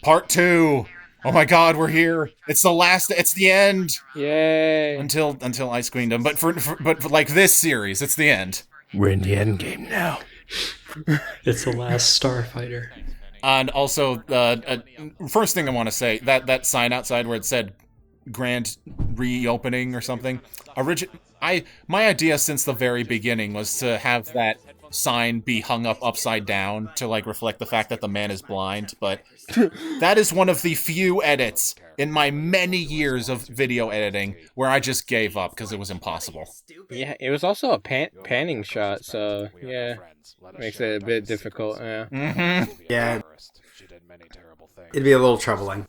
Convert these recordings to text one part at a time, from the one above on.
Part 2. Oh my god, we're here. It's the last, it's the end. Yay. Until Ice Queendom. But for like this series, it's the end. We're in the end game now. It's the last Starfighter. And also, first thing I want to say, that sign outside where it said grand reopening or something. My idea since the very beginning was to have that sign be hung up upside down to like reflect the fact that the man is blind, but that is one of the few edits in my many years of video editing where I just gave up because it was impossible. Yeah, it was also a panning shot, so yeah, makes it a bit difficult. Yeah. Mm-hmm. Yeah. It'd be a little troubling.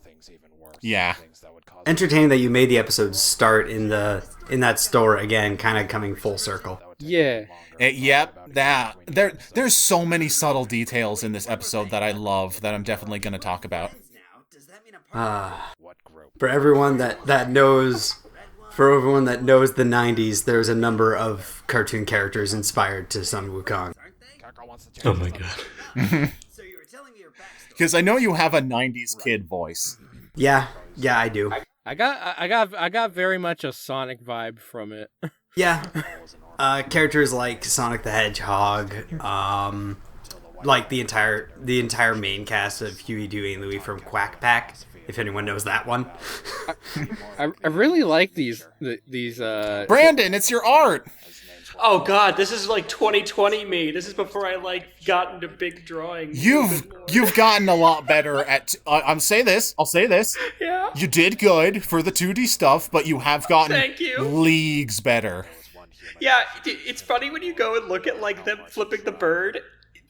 Yeah. Entertaining that you made the episode start in that store again, kind of coming full circle. Yeah. There's so many subtle details in this episode that I love that I'm definitely going to talk about. For everyone that knows the 90s, there's a number of cartoon characters inspired to Sun Wukong. Oh my god. Because I know you have a 90s kid voice. Yeah, I do. I got very much a Sonic vibe from it. Yeah. Characters like Sonic the Hedgehog, like the entire main cast of Huey, Dewey, and Louie from Quack Pack, if anyone knows that one. I really like these. Brandon, it's your art! Oh god, this is like 2020 me. This is before I like got into big drawing. You've gotten a lot better at. I'll say this. Yeah. You did good for the 2D stuff, but you have gotten Thank you. leagues better. Yeah, it's funny when you go and look at like them flipping the bird.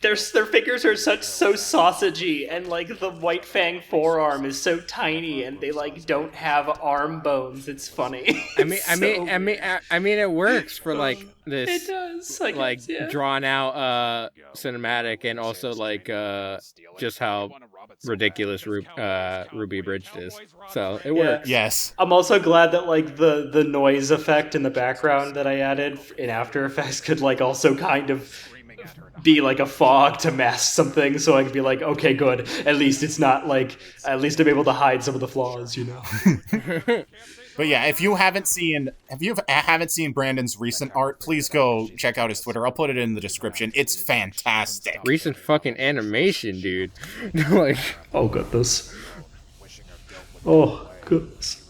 Their figures are so sausagey, and like the White Fang forearm is so tiny, and they like don't have arm bones. It's funny. I mean, it works for like this. It does. I like guess, yeah. drawn out cinematic, and also like just how ridiculous RWBY Abridged is. So it works. Yes. I'm also glad that like the noise effect in the background that I added in After Effects could like also kind of be like a fog to mask something, so I could be like, okay, good. At least it's not like. At least I'm able to hide some of the flaws, you know. But yeah, if you haven't seen Brandon's recent art, please go check out his Twitter. I'll put it in the description. It's fantastic. Recent fucking animation, dude. Like, oh goodness. Oh goodness.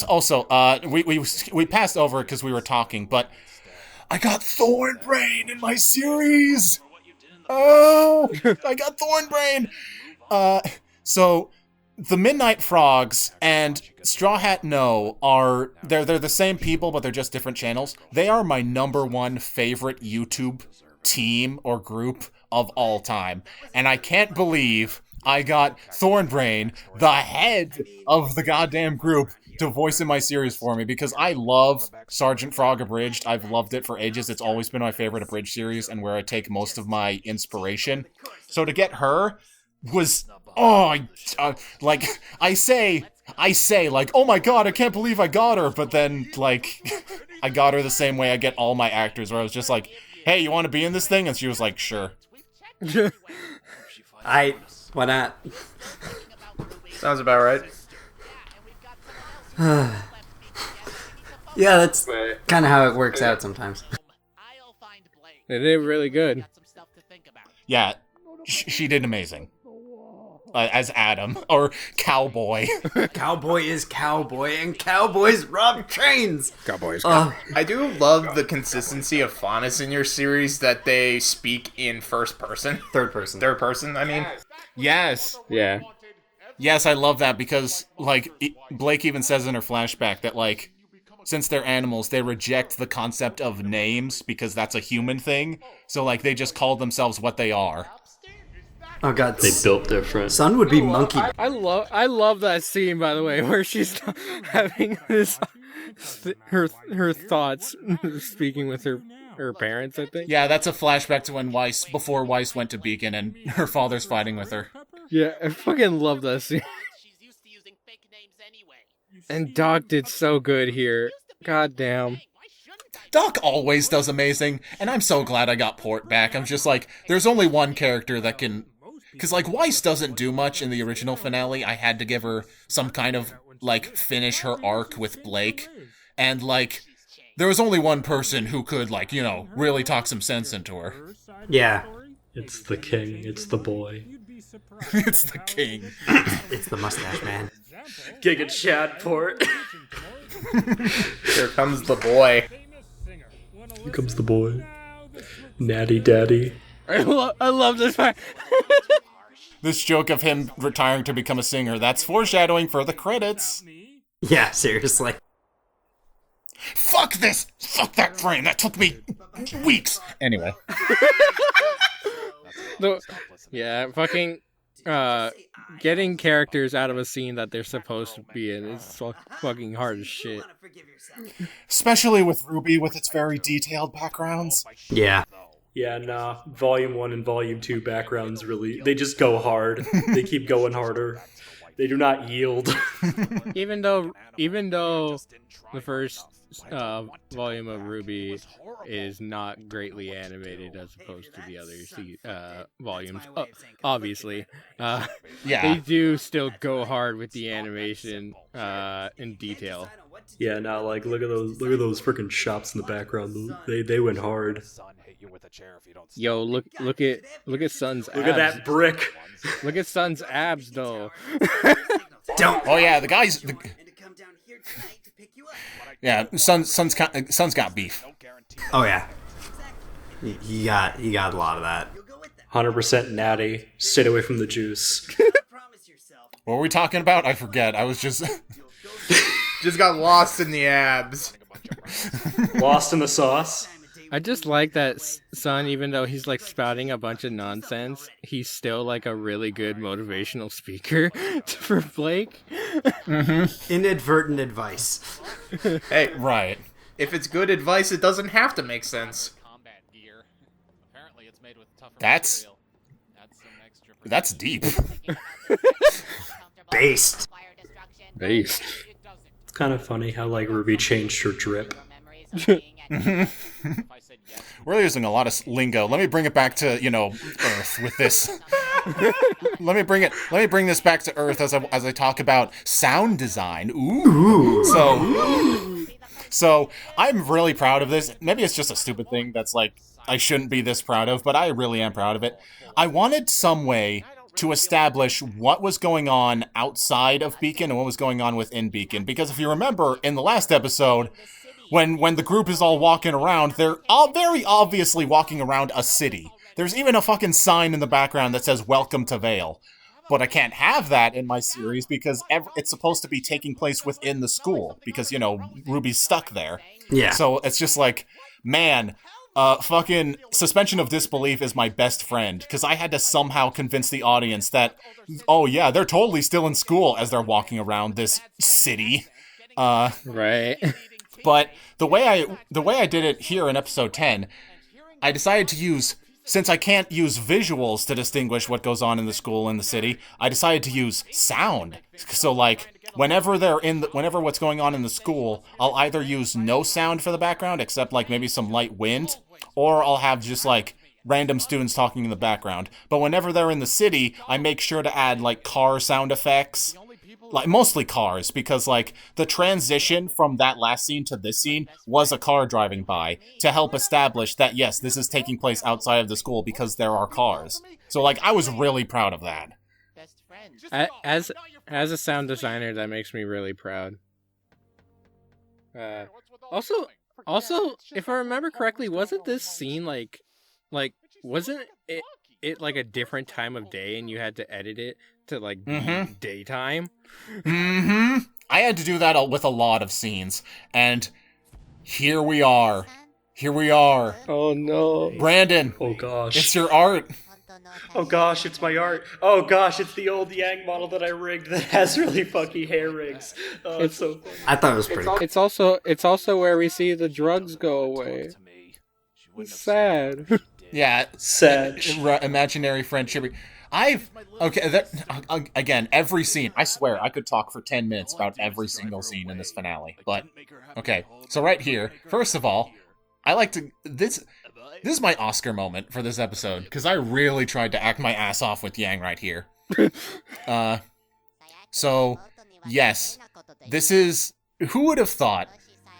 Also, we passed over because we were talking, but I got Thornbrain in my series. Oh, I got Thornbrain. So the Midnight Frogs and Straw Hat No they're the same people, but they're just different channels. They are my #1 favorite YouTube team or group of all time, and I can't believe I got Thornbrain, the head of the goddamn group, to voice in my series for me, because I love Sergeant Frog Abridged. I've loved it for ages. It's always been my favorite Abridged series and where I take most of my inspiration. So to get her was, like, I say, like, oh my god, I can't believe I got her, but then, like, I got her the same way I get all my actors, where I was just like, hey, you want to be in this thing? And she was like, sure. Why not? Sounds about right. Yeah, that's kind of how it works out sometimes. they did really good. Yeah, she did amazing. As Adam, or Cowboy. Cowboy is cowboy, and cowboys rob trains. Cowboys. I do love the consistency of Faunus in your series, that they speak in first person. Third person, I mean. Yes. Yeah. Yes, I love that, because, like, Blake even says in her flashback that, like, since they're animals, they reject the concept of names, because that's a human thing. So, like, they just call themselves what they are. Oh god, They built different. Sun would be monkey. I love that scene, by the way, where she's having this her thoughts, speaking with her parents, I think. Yeah, that's a flashback to when before Weiss went to Beacon and her father's fighting with her. Yeah, I fucking love that scene. And Doc did so good here. God damn. Doc always does amazing, and I'm so glad I got Port back. I'm just like, there's only one character that can Because, like, Weiss doesn't do much in the original finale. I had to give her some kind of, like, finish her arc with Blake. And, like, there was only one person who could, like, you know, really talk some sense into her. Yeah. It's the king. It's the boy. It's the king. It's the mustache man. Giga Chad port. Here comes the boy. Here comes the boy. Natty daddy. I love this part. This joke of him retiring to become a singer, that's foreshadowing for the credits. Yeah, seriously. Fuck this! Fuck that frame! That took me weeks! Anyway. Yeah, fucking getting characters out of a scene that they're supposed to be in is fucking hard as shit. Especially with RWBY with its very detailed backgrounds. Yeah. Yeah, nah. Volume 1 and Volume 2 backgrounds really... They just go hard. They keep going harder. They do not yield. Even though the first volume of RWBY is not greatly animated as opposed to the other volumes, obviously, they do still go hard with the animation in detail. Yeah, nah, like look at those freaking shops in the background. They went hard. Yo, look at Sun's abs. Look at that brick. Look at Sun's abs, though. Don't. Oh yeah, the guys. Yeah, Sun's got beef. Oh yeah. He got a lot of that. 100% natty. Stay away from the juice. What were we talking about? I forget. I was just Just got lost in the abs. Lost in the sauce. I just like that Sun, even though he's like spouting a bunch of nonsense, he's still like a really good motivational speaker for Blake. Mm-hmm. Inadvertent advice. Hey, right. if it's good advice, it doesn't have to make sense. That's deep. Based. Based. It's kind of funny how like RWBY changed her drip. We're using a lot of lingo. Let me bring it back to, Earth with this. Let me bring this back to Earth as I talk about sound design. Ooh. So I'm really proud of this. Maybe it's just a stupid thing that's like I shouldn't be this proud of, but I really am proud of it. I wanted some way to establish what was going on outside of Beacon and what was going on within Beacon. Because if you remember, in the last episode, when the group is all walking around, they're all very obviously walking around a city. There's even a fucking sign in the background that says, "Welcome to Vale." But I can't have that in my series because it's supposed to be taking place within the school. Because, RWBY's stuck there. Yeah. So it's just like, man... fucking suspension of disbelief is my best friend, because I had to somehow convince the audience that, oh yeah, they're totally still in school as they're walking around this city. Right. But the way I did it here in episode 10, I decided to use, since I can't use visuals to distinguish what goes on in the school and the city, I decided to use sound. So like, whenever what's going on in the school, I'll either use no sound for the background, except like maybe some light wind, or I'll have just like random students talking in the background. But whenever they're in the city, I make sure to add like car sound effects, like mostly cars, because like the transition from that last scene to this scene was a car driving by to help establish that yes, this is taking place outside of the school because there are cars. So like I was really proud of that. As a sound designer, that makes me really proud. Also, if I remember correctly, wasn't this scene like wasn't it like a different time of day, and you had to edit it to like daytime? Mm-hmm. I had to do that with a lot of scenes, and here we are. Oh no, Brandon! Oh gosh. It's your art. Oh gosh, it's my art. Oh gosh, it's the old Yang model that I rigged that has really funky hair rigs. Oh, it's so funny. I thought it was pretty cool. It's also where we see the drugs go away. It's sad. Yeah, sad. Imaginary friendship. Again, every scene, I swear, I could talk for 10 minutes about every single scene in this finale. But, okay, so right here, first of all, This is my Oscar moment for this episode, because I really tried to act my ass off with Yang right here. So, yes, this is... Who would have thought,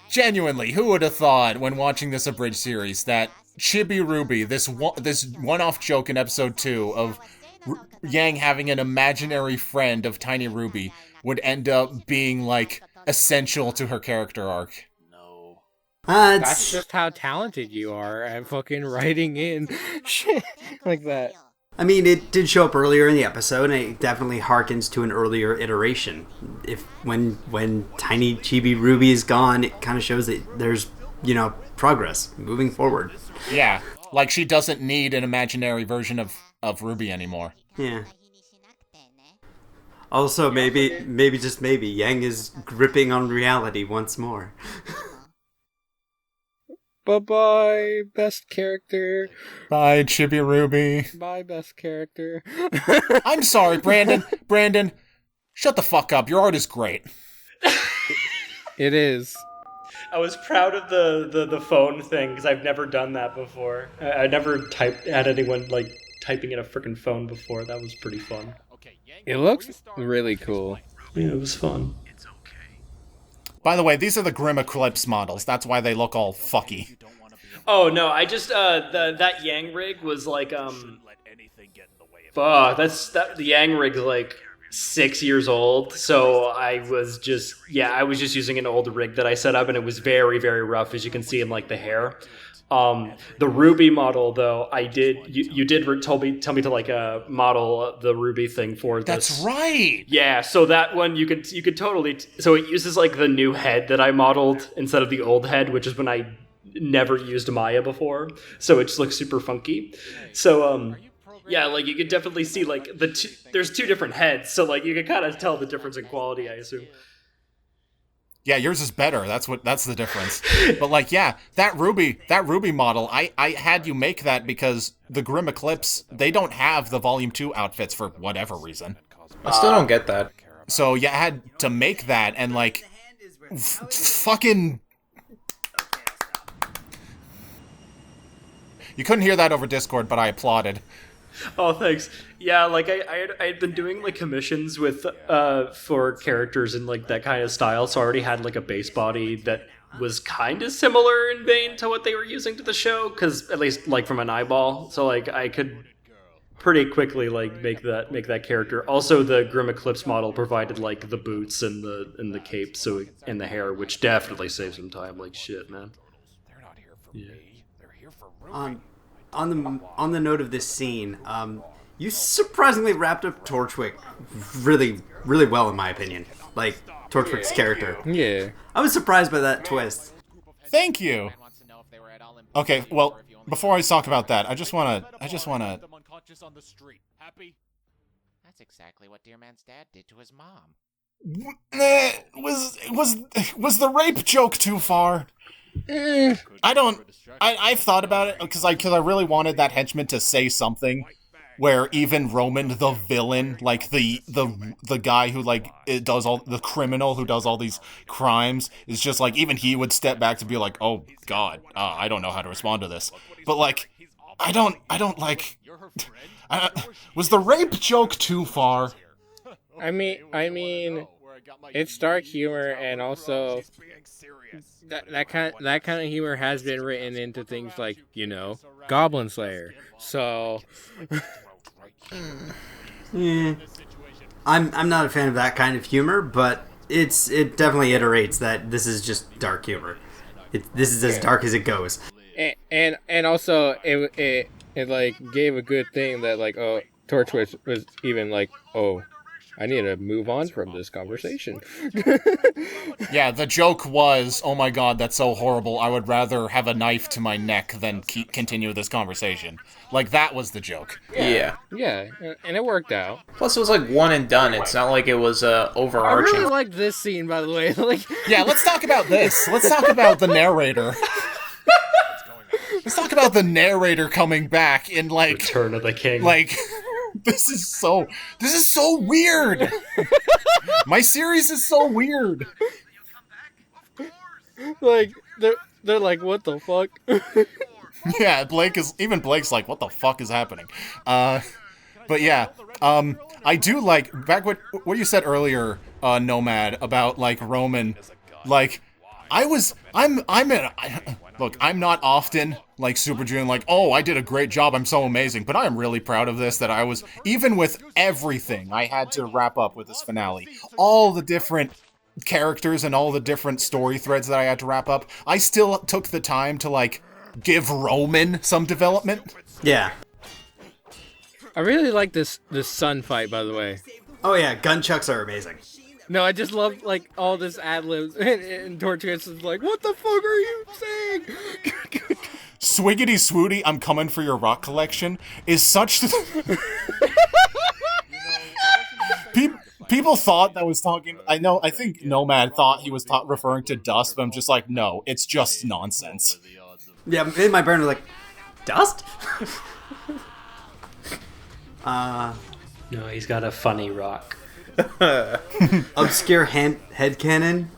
genuinely, who would have thought when watching this abridged series that Chibi Ruby, this one-off joke in episode 2 of Yang having an imaginary friend of Tiny Ruby would end up being, like, essential to her character arc? That's just how talented you are at fucking writing in shit like that. I mean, it did show up earlier in the episode, and it definitely harkens to an earlier iteration. When Tiny Chibi Ruby is gone, it kind of shows that there's, progress moving forward. Yeah, like she doesn't need an imaginary version of Ruby anymore. Yeah. Also, maybe, just maybe, Yang is gripping on reality once more. Bye-bye, best character. Bye, Chibi Ruby. Bye, best character. I'm sorry, Brandon. Brandon, shut the fuck up. Your art is great. It is. I was proud of the phone thing, because I've never done that before. I never had anyone, like, typing in a freaking phone before. That was pretty fun. It looks really cool. Yeah, it was fun. By the way, these are the Grim Eclipse models. That's why they look all fucky. Oh no, I just that Yang rig was like the Yang rig's like 6 years old, so I was just using an old rig that I set up, and it was very, very rough, as you can see in like the hair. The Ruby model, though, I did. You did tell me to like model the Ruby thing for this. That's right. Yeah, so that one you could totally. So it uses like the new head that I modeled instead of the old head, which is when I never used Maya before. So it just looks super funky. So yeah, like you could definitely see like there's two different heads, so like you can kind of tell the difference in quality, I assume. Yeah, yours is better. That's the difference. But like, yeah, that Ruby model, I had you make that because the Grim Eclipse, they don't have the Volume 2 outfits for whatever reason. I still don't get that. So yeah, I had to make that, and like, fucking... You couldn't hear that over Discord, but I applauded. Oh, thanks. Yeah, like I had been doing like commissions with for characters in like that kind of style, so I already had like a base body that was kind of similar in vein to what they were using to the show, because at least like from an eyeball, so like I could pretty quickly like make that character. Also, the Grim Eclipse model provided like the boots and the cape, so and the hair, which definitely saved some time. Like shit, man. They're not here for me. They're here for On the note of this scene, you surprisingly wrapped up Torchwick really, really well, in my opinion. Like, Torchwick's character. Yeah. I was surprised by that twist. Thank you. Okay, well, before I talk about that, I just wanna... That's exactly what Dear Man's dad did to his mom. Was the rape joke too far? I've thought about it because I really wanted that henchman to say something where even Roman, the villain, like the guy who like does all the criminal who does all these crimes, is just like, even he would step back to be like, oh god, I don't know how to respond to this. But like, I don't like. Was the rape joke too far? I mean, it's dark humor, and also that kind of humor has been written into things like, Goblin Slayer. So, I'm not a fan of that kind of humor, but it definitely iterates that this is just dark humor. This is as dark as it goes. And also it like gave a good thing that like, oh, Torchwick was even like, oh, I need to move on from this conversation. Yeah, the joke was, oh my god, that's so horrible. I would rather have a knife to my neck than continue this conversation. Like, that was the joke. Yeah. Yeah, and it worked out. Plus, it was like one and done. It's not like it was overarching. I really liked this scene, by the way. Like, yeah, let's talk about this. Let's talk about the narrator. Let's talk about the narrator coming back in, like... Return of the King. Like... This is so weird. My series is so weird. Like they're like, what the fuck? Yeah, Blake's like, what the fuck is happening? But yeah, I do like back what you said earlier, Nomad, about like Roman, like look, I'm not often like Super Junior, like, oh, I did a great job, I'm so amazing, but I am really proud of this, that I was, even with everything I had to wrap up with this finale, all the different characters and all the different story threads that I had to wrap up, I still took the time to like give Roman some development. Yeah. I really like this sun fight, by the way. Oh yeah, gunchucks are amazing. No, I just love like all this ad libs and Torchance is like, "What the fuck are you saying?" Swiggity Swooty, I'm coming for your rock collection is such. People thought that was talking. I think Nomad thought he was referring to dust, but I'm just like, no, it's just nonsense. Yeah, in my brain was like, dust? No, he's got a funny rock. Obscure headcanon.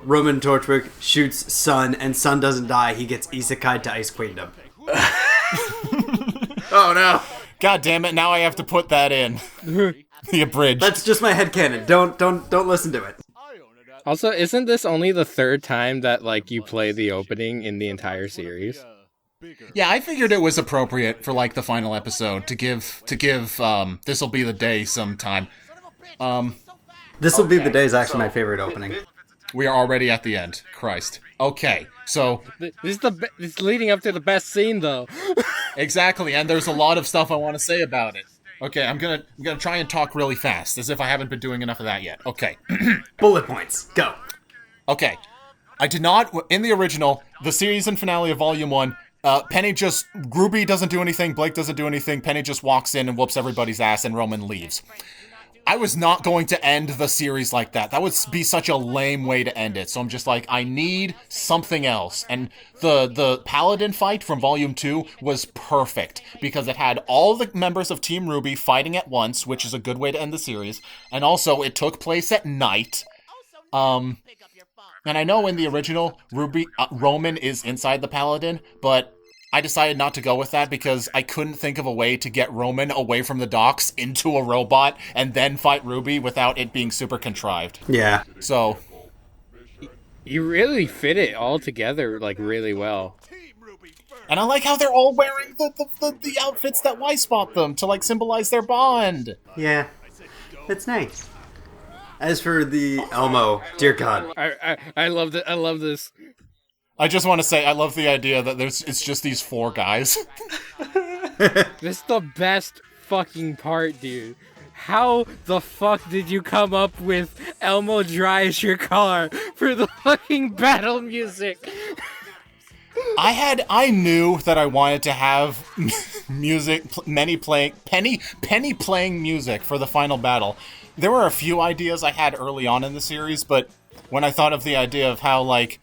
Roman Torchwick shoots Sun, and Sun doesn't die. He gets isekai'd to Ice Queendom. Oh no! God damn it! Now I have to put that in the abridged. That's just my headcanon. Don't listen to it. Also, isn't this only the third time that like you play the opening in the entire series? Yeah, I figured it was appropriate for like the final episode to give This'll Be the Day sometime. This'll Be the Day is actually my favorite opening. We are already at the end. Christ. Okay, so It's leading up to the best scene though. exactly, and there's a lot of stuff I want to say about it. Okay, I'm gonna try and talk really fast, as if I haven't been doing enough of that yet. Okay. Bullet points. Go. Okay. I did not, in the original, the season finale of Volume 1, RWBY doesn't do anything, Blake doesn't do anything, Penny just walks in and whoops everybody's ass, and Roman leaves. I was not going to end the series like that. That would be such a lame way to end it. So I'm just like, I need something else. And the Paladin fight from Volume 2 was perfect, because it had all the members of Team RWBY fighting at once, which is a good way to end the series. And also, it took place at night. And I know in the original, Roman is inside the Paladin, but I decided not to go with that because I couldn't think of a way to get Roman away from the docks into a robot and then fight RWBY without it being super contrived. Yeah. So You really fit it all together like really well. and I like how they're all wearing the outfits that Y-spot them to like symbolize their bond. Yeah. It's nice. As for the Elmo, dear God. I love it. I love this. I just want to say I love the idea that it's just these four guys. This is the best fucking part, dude. How the fuck did you come up with Elmo drives your car for the fucking battle music? I knew that I wanted to have music, Penny playing music for the final battle. There were a few ideas I had early on in the series, but when I thought of the idea of how, like,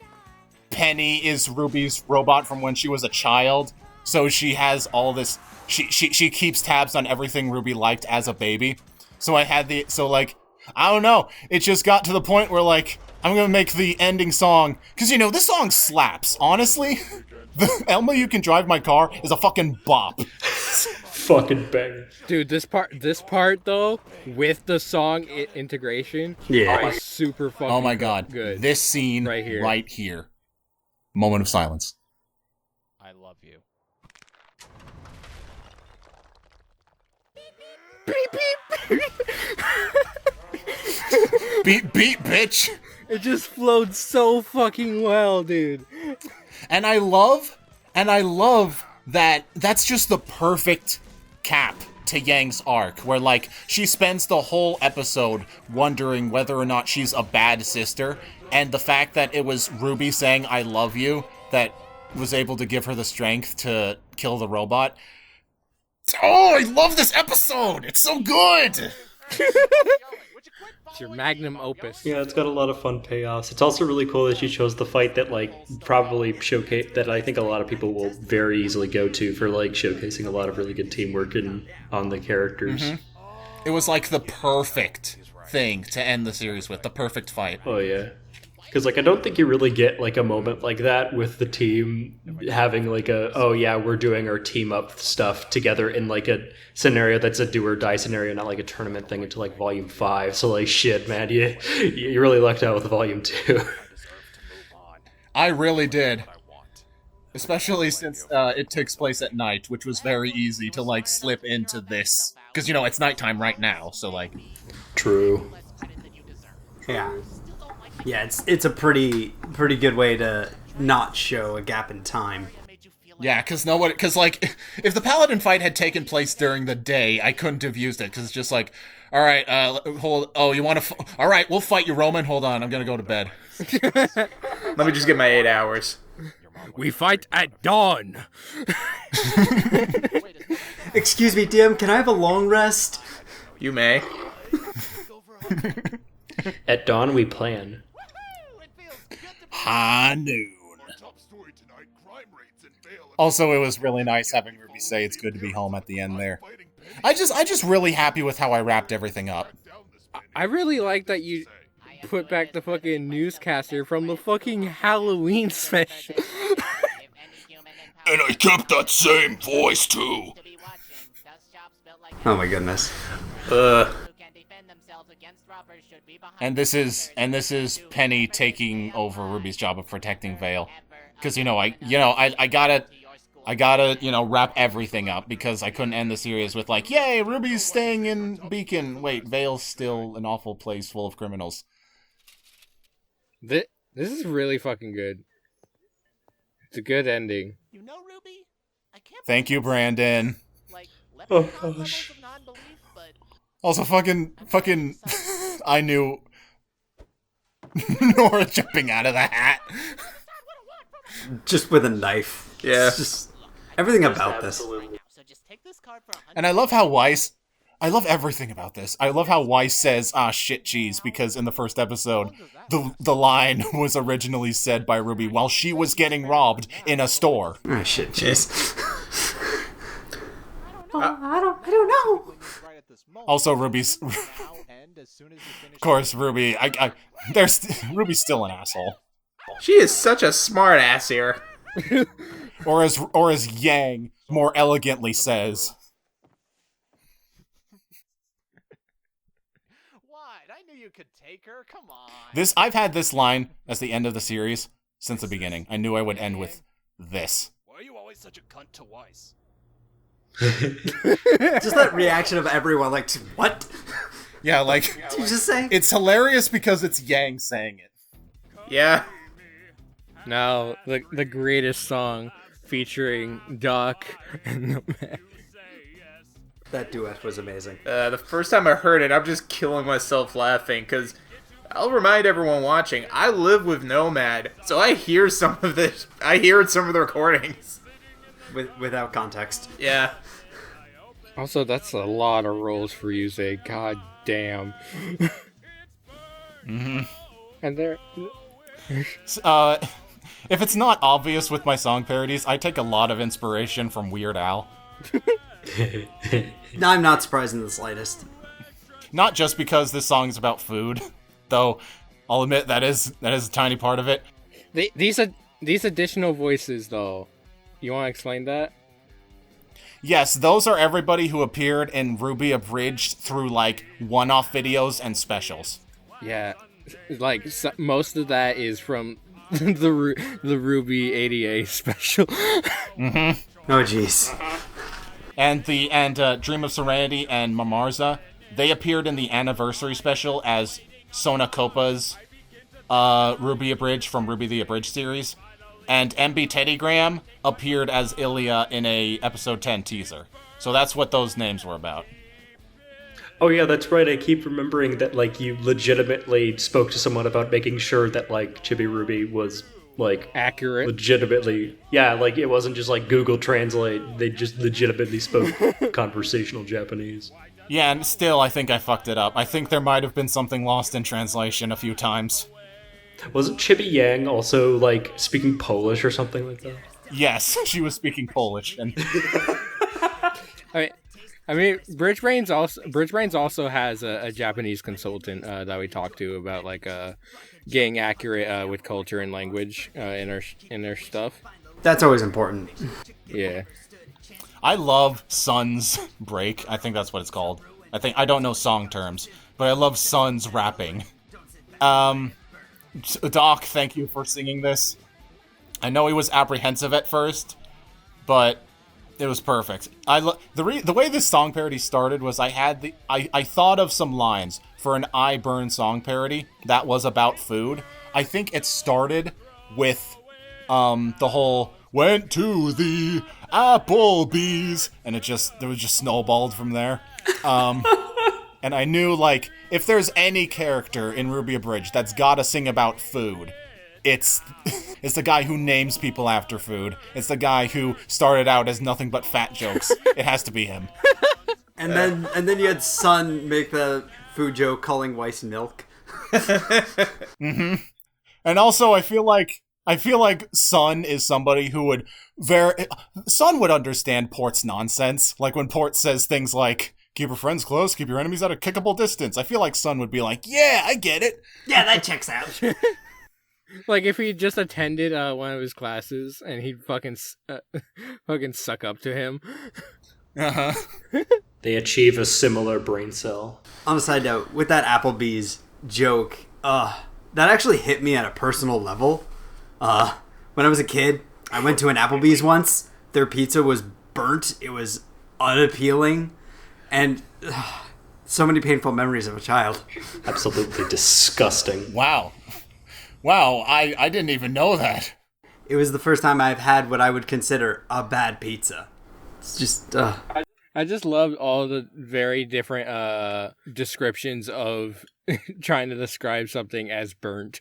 Penny is RWBY's robot from when she was a child, so she has all this, she keeps tabs on everything RWBY liked as a baby. So I had I don't know, it just got to the point where, like, I'm gonna make the ending song, because, this song slaps, honestly. The Elmo You Can Drive My Car is a fucking bop. Fucking bang. Dude, this part though, with the song integration, is super fucking Oh my god, good. This scene right here. Moment of silence. I love you. Beep, beep, bitch. It just flowed so fucking well, dude. And I love that that's just the perfect cap to Yang's arc, where, like, she spends the whole episode wondering whether or not she's a bad sister, and the fact that it was RWBY saying I love you that was able to give her the strength to kill the robot. Oh, I love this episode! It's so good! It's your magnum opus. Yeah, it's got a lot of fun payoffs. It's also really cool that she chose the fight that, like, probably showcase that I think a lot of people will very easily go to for, like, showcasing a lot of really good teamwork on the characters. Mm-hmm. It was like the perfect thing to end the series with, the perfect fight. Oh yeah. Because, like, I don't think you really get, like, a moment like that with the team having, like, oh, yeah, we're doing our team-up stuff together in, like, a scenario that's a do-or-die scenario, not, like, a tournament thing until, like, Volume 5. So, like, shit, man, you really lucked out with Volume 2. I really did. Especially since it takes place at night, which was very easy to, like, slip into this. Because, you know, it's nighttime right now, so, like... True. Yeah. Yeah, it's a pretty good way to not show a gap in time. Yeah, because like, if the Paladin fight had taken place during the day, I couldn't have used it, because it's just like, alright, you want to, alright, we'll fight you, Roman, hold on, I'm gonna go to bed. Let me just get my 8 hours. We fight at dawn. Excuse me, DM, can I have a long rest? You may. At dawn, we plan. High noon. Also, it was really nice having Ruby say it's good to be home at the end there. I just really happy with how I wrapped everything up. I really like that you put back the fucking newscaster from the fucking Halloween special. And I kept that same voice too. Oh my goodness. And this is Penny taking over Ruby's job of protecting Vale, because I gotta wrap everything up, because I couldn't end the series with like, yay, Ruby's staying in Beacon. Wait, Vale's still an awful place full of criminals. This is really fucking good. It's a good ending. You know, Ruby, I can't. Thank you, Brandon. Like, Oh gosh. Also, fucking, I knew Nora jumping out of the hat. Just with a knife. Yeah. It's just everything about this. So just take this card for And I love how Weiss... I love everything about this. I love how Weiss says, shit cheese, because in the first episode, the line was originally said by Ruby while she was getting robbed in a store. Ah, shit cheese. I don't know. Also, Ruby's... Of course, Ruby... Ruby's still an asshole. She is such a smart ass here. Or as Yang more elegantly says... What? I knew you could take her. Come on. I've had this line as the end of the series since the beginning. I knew I would end with this. Why are you always such a cunt to Weiss? Just that reaction of everyone, like, what? Yeah, like... Did you just say? It's hilarious because it's Yang saying it. Yeah. Now, the greatest song featuring Doc and Nomad. That duet was amazing. The first time I heard it, I'm just killing myself laughing, because I'll remind everyone watching, I live with Nomad, so I hear some of this. I hear some of the recordings. Without context. Yeah. Also, that's a lot of roles for you, Zay. God damn. Mm-hmm. And there... If it's not obvious with my song parodies, I take a lot of inspiration from Weird Al. No, I'm not surprised in the slightest. Not just because this song is about food, though I'll admit that is a tiny part of it. These additional voices, though, you want to explain that? Yes, those are everybody who appeared in RWBY Abridged through, like, one-off videos and specials. Yeah, like, most of that is from the RWBY ADA special. Mm-hmm. Oh, jeez. And Dream of Serenity and Mamarza, they appeared in the anniversary special as Sona Copa's RWBY Abridged from RWBY the Abridged series. And MB Teddygram appeared as Ilya in a episode 10 teaser. So that's what those names were about. Oh yeah, that's right. I keep remembering that, like, you legitimately spoke to someone about making sure that, like, Chibi Ruby was, like, accurate. Legitimately. Yeah, like, it wasn't just, like, Google Translate. They just legitimately spoke conversational Japanese. Yeah, and still, I think I fucked it up. I think there might have been something lost in translation a few times. Wasn't Chibi Yang also, like, speaking Polish or something like that? Yes, she was speaking Polish. And I mean, Bridgebrains also has a Japanese consultant that we talked to about like getting accurate with culture and language in their stuff. That's always important. Yeah. I love Sun's break. I think that's what it's called. I don't know song terms, but I love Sun's rapping. Doc, thank you for singing this. I know he was apprehensive at first, but it was perfect. The way this song parody started was I thought of some lines for an I Burn song parody that was about food. I think it started with the whole went to the Applebee's, and it was just snowballed from there. And I knew, like, if there's any character in RWBY Abridged that's gotta sing about food, it's the guy who names people after food. It's the guy who started out as nothing but fat jokes. It has to be him. And then you had Sun make the food joke calling Weiss milk. Mm-hmm. And also, I feel like Sun is somebody who would Sun would understand Port's nonsense. Like when Port says things like, keep your friends close, keep your enemies at a kickable distance. I feel like Sun would be like, yeah, I get it. Yeah, that checks out. Like if he just attended one of his classes and he'd fucking suck up to him. Uh-huh. They achieve a similar brain cell. On a side note, with that Applebee's joke, that actually hit me at a personal level. When I was a kid, I went to an Applebee's once. Their pizza was burnt. It was unappealing. And so many painful memories of a child. Absolutely disgusting. Wow, I didn't even know that. It was the first time I've had what I would consider a bad pizza. It's just, I just loved all the very different descriptions of trying to describe something as burnt.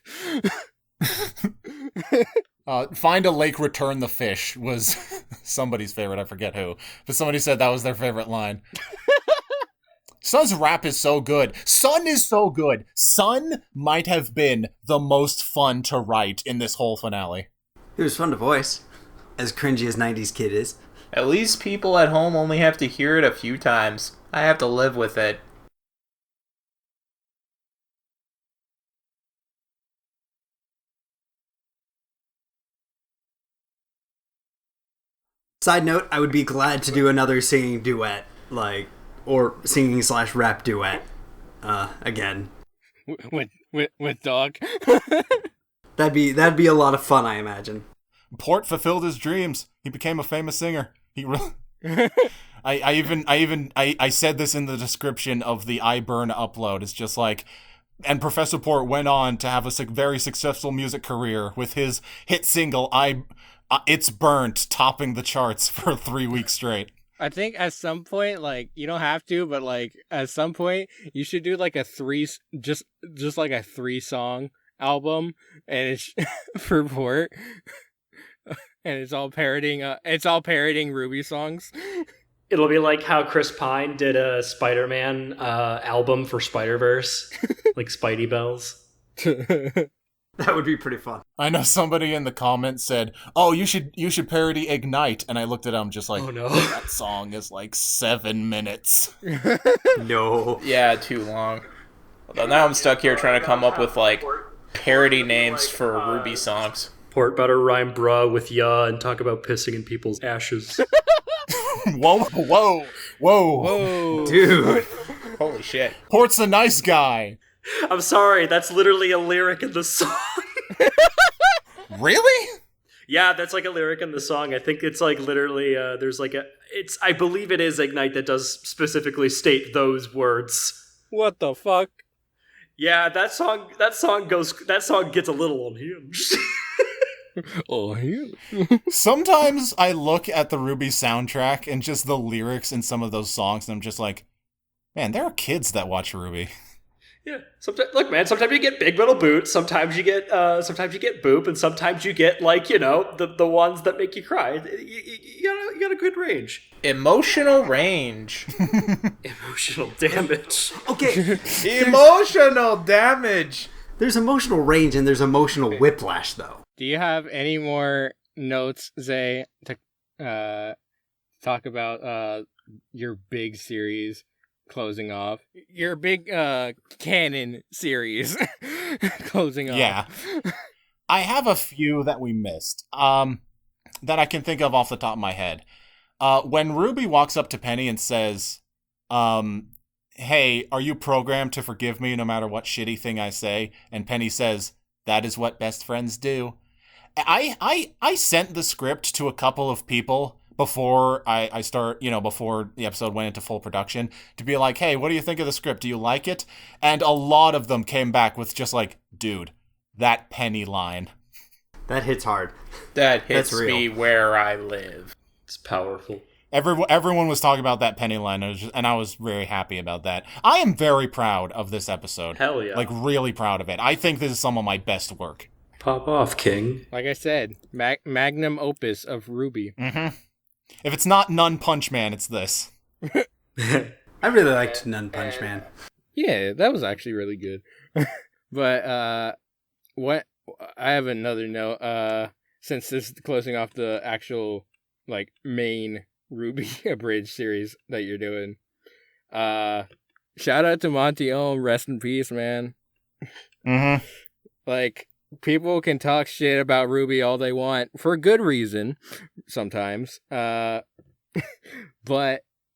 Find a lake, return the fish was somebody's favorite. I forget who, but somebody said that was their favorite line. Sun's rap is so good. Sun is so good. Sun might have been the most fun to write in this whole finale. It was fun to voice, as cringy as 90s Kid is. At least people at home only have to hear it a few times. I have to live with it. Side note, I would be glad to do another singing duet, or singing/rap duet, again. With Dog. That'd be a lot of fun, I imagine. Port fulfilled his dreams. He became a famous singer. He really... I said this in the description of the I Burn upload. It's just like, and Professor Port went on to have a very successful music career with his hit single It's Burnt topping the charts for 3 weeks straight. I think at some point, like, you don't have to, but like at some point you should do like just like a 3-song album, and it's for Port, and it's all parodying RWBY songs. It'll be like how Chris Pine did a Spider-Man album for Spider-Verse, like Spidey Bells. That would be pretty fun. I know somebody in the comments said, "Oh, you should parody Ignite," and I looked at him just like, "Oh no, that song is like 7 minutes." No. Yeah, too long. Although now I'm stuck here trying to come up with like parody names for RWBY songs. Port better rhyme bruh with ya and talk about pissing in people's ashes. Whoa, dude! Holy shit! Port's the nice guy. I'm sorry, that's literally a lyric in the song. Really? Yeah, that's like a lyric in the song. I think it's like literally there's like I believe it is Ignite that does specifically state those words. What the fuck? Yeah, that song gets a little unhinged. Oh, yeah. Sometimes I look at the RWBY soundtrack and just the lyrics in some of those songs, and I'm just like, man, there are kids that watch RWBY. Yeah, sometimes you get Big Metal Boot, sometimes you get Boop, and sometimes you get the ones that make you cry. You got a good range. Emotional range. Emotional damage. Okay. Emotional damage. There's emotional range and there's emotional whiplash, though. Do you have any more notes, Zay, to talk about your big series closing off. Your big canon series closing off. Yeah. I have a few that we missed that I can think of off the top of my head. When Ruby walks up to Penny and says, hey, are you programmed to forgive me no matter what shitty thing I say? And Penny says, that is what best friends do. I sent the script to a couple of people before before the episode went into full production to be like, hey, what do you think of the script? Do you like it? And a lot of them came back with just like, dude, that Penny line. That hits hard. That hits me where I live. It's powerful. Everyone was talking about that Penny line, and I was very happy about that. I am very proud of this episode. Hell yeah. Like, really proud of it. I think this is some of my best work. Pop off, King. Like I said, magnum opus of RWBY. Mm-hmm. If it's not Nun Punch Man, it's this. I really liked Nun Punch Man. Yeah, that was actually really good. But what I have another note. Since this is closing off the actual like main RWBY Abridged series that you're doing, shout out to Monty Ohm, rest in peace, man. Mm-hmm. Like, people can talk shit about RWBY all they want for good reason sometimes. But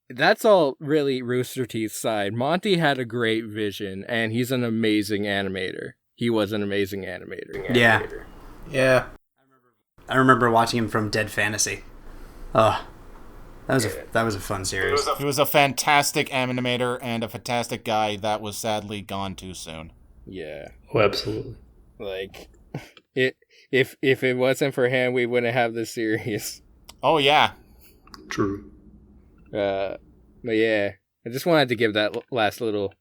that's all really Rooster Teeth's side. Monty had a great vision, and he's an amazing animator. He was an amazing animator. Yeah. Yeah. I remember watching him from Dead Fantasy. Oh, that was a fun series. He was a fantastic animator and a fantastic guy that was sadly gone too soon. Yeah. Oh, absolutely. Like, if it wasn't for him, we wouldn't have this series. Oh, yeah. True. But yeah, I just wanted to give that last little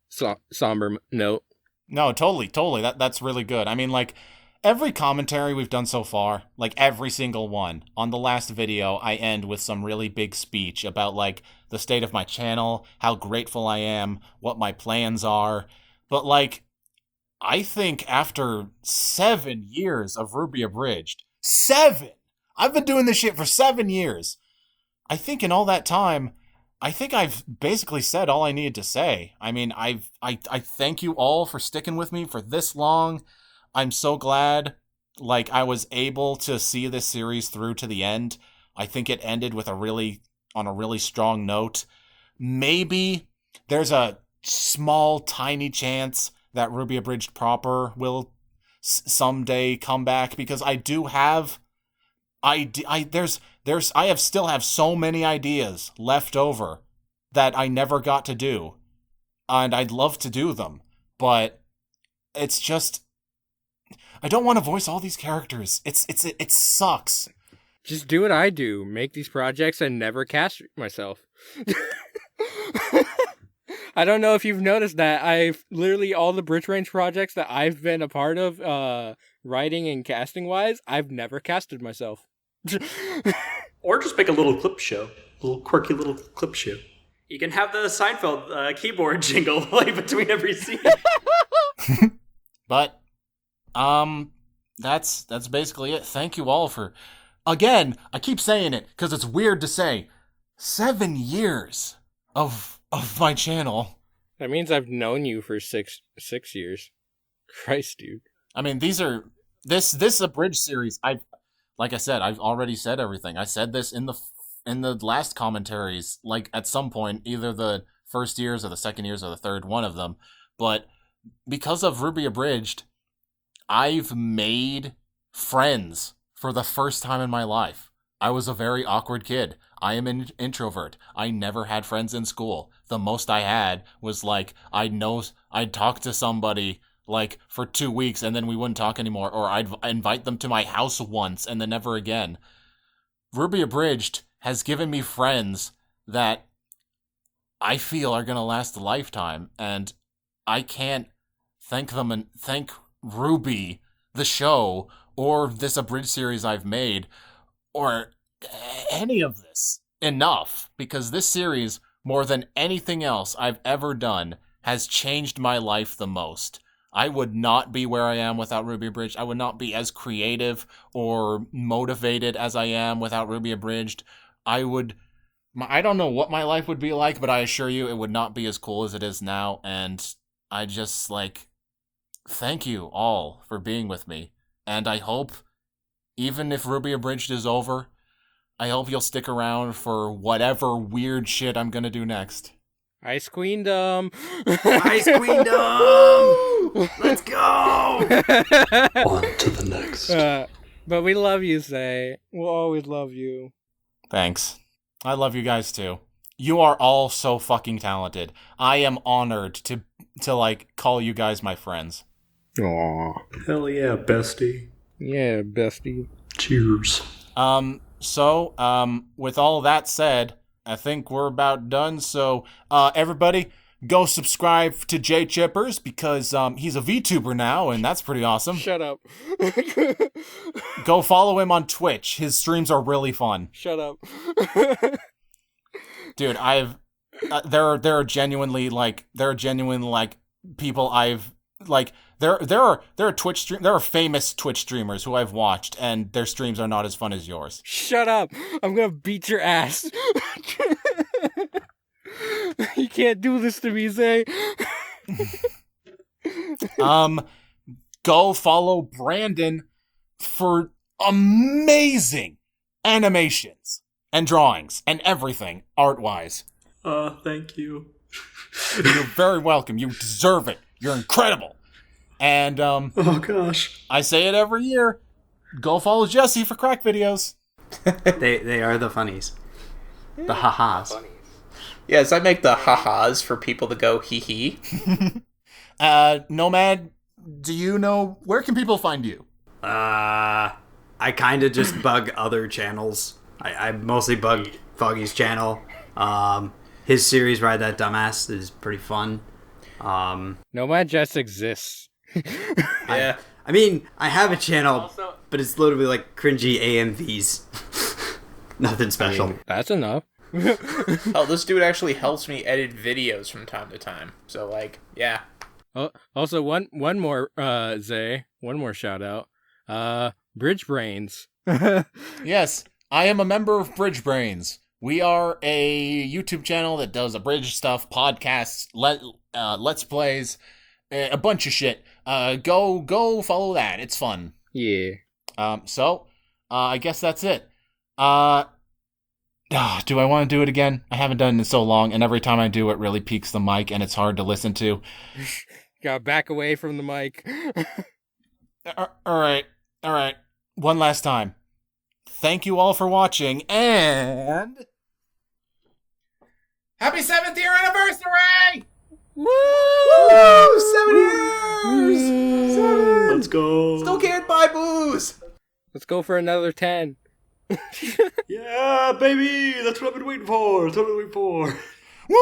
somber note. No, totally. That's really good. I mean, like, every commentary we've done so far, like every single one, on the last video, I end with some really big speech about, like, the state of my channel, how grateful I am, what my plans are. But, like, I think after 7 years of RWBY Abridged, 7! I've been doing this shit for 7 years. I think in all that time, I think I've basically said all I needed to say. I mean, I thank you all for sticking with me for this long. I'm so glad, like, I was able to see this series through to the end. I think it ended with on a really strong note. Maybe there's a small, tiny chance that RWBY Abridged proper will someday come back, because I do have still have so many ideas left over that I never got to do, and I'd love to do them, but it's just, I don't want to voice all these characters. It sucks. Just do what I do. Make these projects and never cast myself. I don't know if you've noticed that I've literally all the Bridge Range projects that I've been a part of, writing and casting wise, I've never casted myself. Or just make a little clip show. A little quirky little clip show. You can have the Seinfeld keyboard jingle play between every scene. But, that's basically it. Thank you all for, again, I keep saying it because it's weird to say, 7 years of my channel. That means I've known you for six years. Christ, dude. I mean, this Abridged series, like I said, I've already said everything. I said this in the last commentaries, like at some point, either the first years or the second years or the third, one of them. But because of RWBY Abridged, I've made friends for the first time in my life. I was a very awkward kid. I am an introvert. I never had friends in school. The most I had was like, I'd talk to somebody like for 2 weeks and then we wouldn't talk anymore, or I'd invite them to my house once and then never again. RWBY Abridged has given me friends that I feel are going to last a lifetime, and I can't thank them and thank RWBY, the show, or this Abridged series I've made, or any of this enough, because this series, more than anything else I've ever done, has changed my life the most. I would not be where I am without RWBY Abridged. I would not be as creative or motivated as I am without RWBY Abridged. I would I don't know what my life would be like, but I assure you it would not be as cool as it is now. And I just, like, thank you all for being with me. And I hope, even if RWBY Abridged is over, I hope you'll stick around for whatever weird shit I'm gonna do next. Ice Queendom! Ice Queendom! Let's go! On to the next. But we love you, Zay. We'll always love you. Thanks. I love you guys too. You are all so fucking talented. I am honored to like call you guys my friends. Aww. Hell yeah, bestie. Yeah, bestie. Cheers. So, with all that said, I think we're about done. So, everybody, go subscribe to JChippers because he's a VTuber now, and that's pretty awesome. Shut up. Go follow him on Twitch. His streams are really fun. Shut up. Dude, there are genuinely people I've like. There are famous Twitch streamers who I've watched, and their streams are not as fun as yours. Shut up. I'm gonna beat your ass. You can't do this to me, Zay. Go follow Brandon for amazing animations and drawings and everything art-wise. Thank you. You're very welcome. You deserve it. You're incredible. And, oh gosh. I say it every year. Go follow Jesse for crack videos. They are the funnies. The ha-has. Yes, I make the ha-has for people to go hee-hee. Nomad, do you know, where can people find you? I kind of just bug other channels. I mostly bug Foggy's channel. His series, Ride That Dumbass, is pretty fun. Nomad just exists. Yeah. I mean, I have a channel, but it's literally like cringy AMVs. Nothing special. I mean, that's enough. Oh, this dude actually helps me edit videos from time to time. So, like, yeah. Also, one more, Zay. One more shout out. Bridge Brains. Yes, I am a member of Bridge Brains. We are a YouTube channel that does abridged stuff, podcasts, let's plays, a bunch of shit. Go follow that. It's fun. Yeah. So, I guess that's it. Do I want to do it again? I haven't done it in so long, and every time I do, it really peaks the mic, and it's hard to listen to. Gotta back away from the mic. All right. One last time. Thank you all for watching, and happy 7th year anniversary! Woo! 7 years! 7! Let's go. Still can't buy booze! Let's go for another 10. Yeah, baby! That's what I've been waiting for. That's what I've been waiting for. Woo!